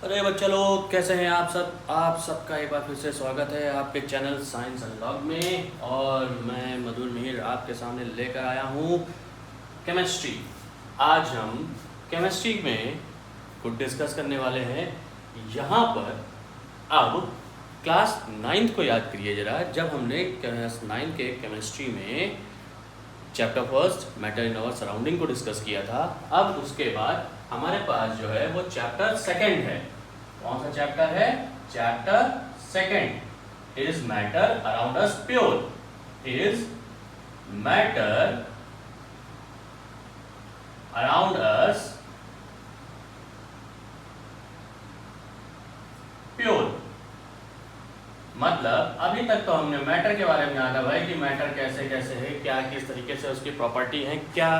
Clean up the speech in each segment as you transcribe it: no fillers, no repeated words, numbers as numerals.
अरे बच्चा लोग कैसे हैं आप सब। आप सबका एक बार फिर से स्वागत है आपके चैनल साइंस अनलॉग में। और मैं मधुर मिहिर आपके सामने लेकर आया हूँ केमिस्ट्री। आज हम केमिस्ट्री में कुछ डिस्कस करने वाले हैं। यहाँ पर अब क्लास 9th को याद करिए ज़रा, जब हमने क्लास 9 के केमिस्ट्री में chapter first matter in our surrounding को डिस्कस किया था। अब उसके बाद हमारे पास जो है वो चैप्टर सेकंड है। कौन सा चैप्टर है? Chapter second is matter around us pure. Is matter around us pure. मतलब अभी तक तो हमने मैटर के बारे में जाना भाई कि मैटर कैसे कैसे है, क्या किस तरीके से उसकी प्रॉपर्टी है, क्या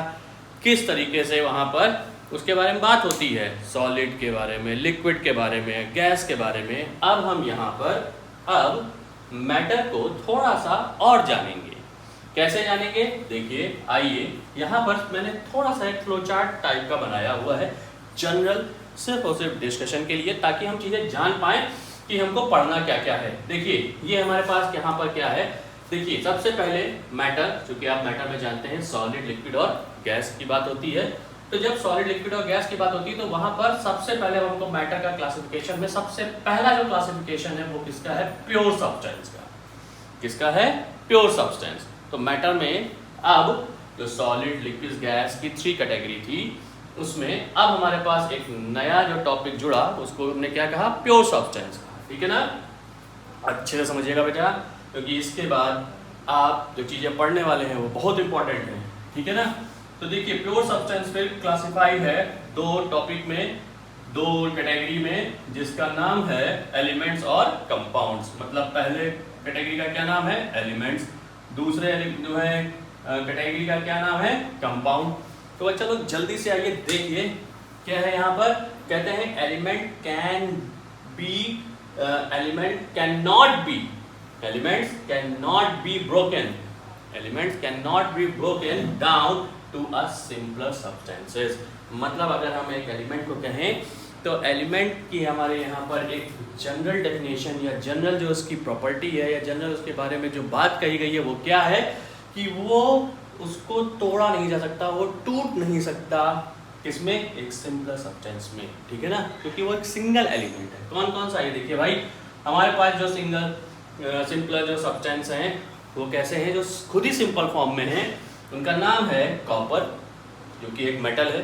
किस तरीके से वहाँ पर उसके बारे में बात होती है, सॉलिड के बारे में, लिक्विड के बारे में, गैस के बारे में। अब हम यहाँ पर अब मैटर को थोड़ा सा और जानेंगे। कैसे जानेंगे? देखिए आइए, यहाँ पर मैंने थोड़ा सा एक फ्लो चार्ट टाइप का बनाया हुआ है जनरल सिर्फ और सिर्फ डिस्कशन के लिए, ताकि हम चीज़ें जान पाएँ कि हमको पढ़ना क्या क्या है। देखिए ये हमारे पास यहाँ पर क्या है। देखिए सबसे पहले मैटर, चूंकि आप मैटर में जानते हैं सॉलिड, लिक्विड और गैस की बात होती है। तो जब सॉलिड, लिक्विड और गैस की बात होती है तो वहां पर सबसे पहले हमको मैटर का क्लासिफिकेशन में सबसे पहला जो क्लासिफिकेशन है वो किसका है? प्योर सब्सटेंस का। किसका है? Pure substance. तो मैटर में अब जो सॉलिड, लिक्विड, गैस की 3 कैटेगरी थी, उसमें अब हमारे पास एक नया जो टॉपिक जुड़ा, उसको हमने क्या कहा? प्योर सब्सटेंस कहा। ठीक है ना? अच्छे से समझिएगा बेटा, क्योंकि इसके बाद आप जो चीजें पढ़ने वाले हैं वो बहुत इंपॉर्टेंट है। ठीक है ना? तो देखिए प्योर सब्सटेंस फिर क्लासिफाइड है 2 टॉपिक में, 2 कैटेगरी में, जिसका नाम है एलिमेंट्स और कंपाउंड्स। मतलब पहले कैटेगरी का क्या नाम है? एलिमेंट्स। दूसरे जो है कैटेगरी का क्या नाम है? कंपाउंड। तो बच्चा लोग जल्दी से आइए देखिए क्या है यहाँ पर। कहते हैं element can be, element can not be, elements can not be broken, elements can not be broken down to a simpler substances. मतलब अगर हम एक एलिमेंट को कहें तो एलिमेंट की हमारे यहाँ पर एक जनरल डेफिनेशन या जनरल जो उसकी प्रॉपर्टी है या जनरल उसके बारे में जो बात कही गई है वो क्या है कि वो उसको तोड़ा नहीं जा सकता, वो टूट नहीं सकता। किसमें? एक सिंपलर सब्सटेंस में। ठीक है ना? क्योंकि वो एक सिंगल एलिमेंट है। कौन कौन सा? ये देखिए भाई, हमारे पास जो सिंपलर जो सब्सटेंस हैं वो कैसे हैं? जो खुद ही सिंपल फॉर्म में है। उनका नाम है कॉपर, जो कि एक मेटल है।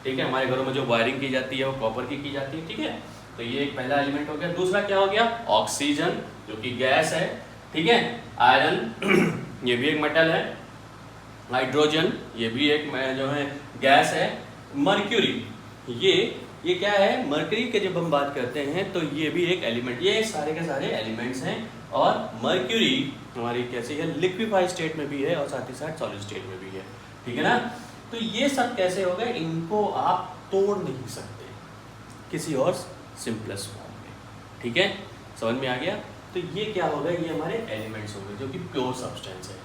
ठीक है? हमारे घरों में जो वायरिंग की जाती है वो कॉपर की जाती है। ठीक है? तो ये एक पहला एलिमेंट हो गया। दूसरा क्या हो गया? ऑक्सीजन, जो कि गैस है। ठीक है? आयरन ये भी एक मेटल है। हाइड्रोजन ये भी एक जो है गैस है। मर्क्यूरी ये क्या है? मर्क्यूरी के जब हम बात करते हैं तो ये भी एक एलिमेंट। ये सारे के सारे एलिमेंट्स हैं। और मर्क्यूरी हमारी कैसी है? लिक्विफाइड स्टेट में भी है और साथ ही साथ सॉलिड स्टेट में भी है। ठीक है ना? तो ये सब कैसे हो गए? इनको आप तोड़ नहीं सकते किसी और सिंपलेस्ट फॉर्म में। ठीक है? समझ में आ गया? तो ये क्या हो गए? ये हमारे एलिमेंट्स हो गए जो कि प्योर सब्सटेंस है।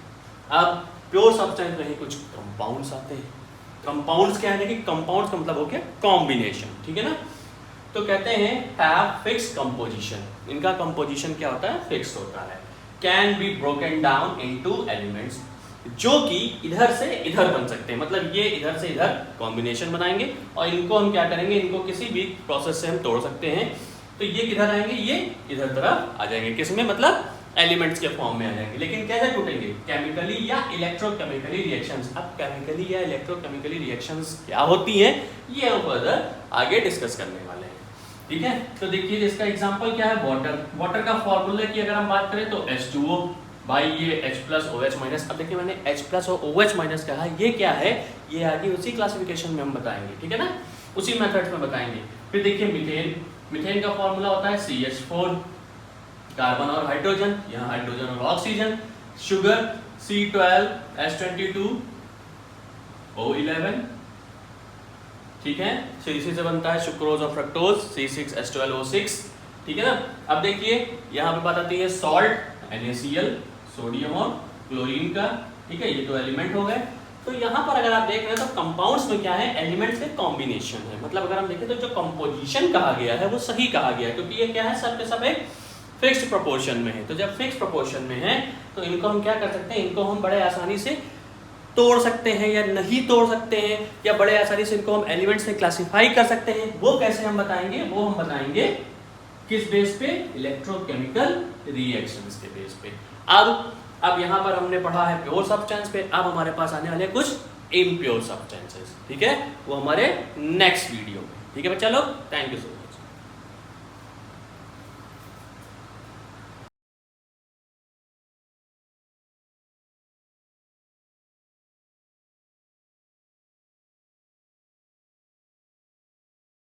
अब प्योर सब्सटेंस में ही कुछ कंपाउंड्स आते हैं। कंपाउंड्स क्या है कि कंपाउंड्स का मतलब हो गया कॉम्बिनेशन। ठीक है ना? तो कहते हैं हैव फिक्स्ड कंपोजिशन। इनका कंपोजिशन क्या होता है? फिक्स्ड होता है। Can be broken down into elements, जो कि इधर से इधर बन सकते हैं। मतलब ये इधर से इधर कॉम्बिनेशन बनाएंगे और इनको हम क्या करेंगे? इनको किसी भी प्रोसेस से हम तोड़ सकते हैं। तो ये किधर आएंगे? ये इधर तरफ आ जाएंगे। किसमें? मतलब एलिमेंट्स के फॉर्म में आ जाएंगे। लेकिन कैसे टूटेंगे? केमिकली या इलेक्ट्रोकेमिकली रिएक्शंस। अब केमिकली या इलेक्ट्रोकेमिकली रिएक्शंस क्या होती हैं ये हम फर्दर आगे डिस्कस करने वाले हैं। ठीक है? तो देखिए इसका एग्जांपल क्या है? वाटर। वाटर का फॉर्मूला की अगर हम बात करें तो H2O भाई ये H+ OH-। अब देखिए मैंने H+ और OH- कहा, ये क्या है? ये आगे उसी क्लासिफिकेशन में हम बताएंगे। ठीक है ना? उसी मेथड्स में बताएंगे। फिर देखिए मीथेन। मीथेन का फॉर्मूला होता है CH4, कार्बन और हाइड्रोजन, यहाँ हाइड्रोजन और ऑक्सीजन। Sugar C12H22 O11। ठीक है? इसी से बनता है सुक्रोज और फ्रक्टोज C6H12O6। ठीक है ना? अब देखिए यहाँ पे बात आती है सॉल्ट NaCl, सोडियम और क्लोरीन का। ठीक है? ये तो एलिमेंट हो गए। तो तो यहाँ पर अगर आप देख रहे हैं तो कंपाउंड्स में क्या है, एलिमेंट्स के कॉम्बिनेशन है। मतलब अगर हम देखें तो जो कंपोजिशन कहा गया है वो सही कहा गया है, क्योंकि ये क्या है, सब के सब एक फिक्स्ड प्रोपोर्शन में है। तो जब फिक्स्ड प्रोपोर्शन में है तो इनको हम क्या कर सकते हैं, इनको हम बड़े आसानी से तोड़ सकते हैं या नहीं तोड़ सकते हैं, या बड़े आसानी से इनको हम एलिमेंट्स में क्लासिफाई कर सकते हैं। वो कैसे हम बताएंगे, वो हम बताएंगे किस बेस पे, इलेक्ट्रोकेमिकल रिएक्शंस के बेस पे। अब यहाँ पर हमने पढ़ा है प्योर सब्सटेंस पे, अब हमारे पास आने वाले कुछ इम्प्योर सब्सटेंसेस, ठीक है, वो हमारे नेक्स्ट वीडियो में। ठीक है बच्चा लोग, थैंक यू सो मच।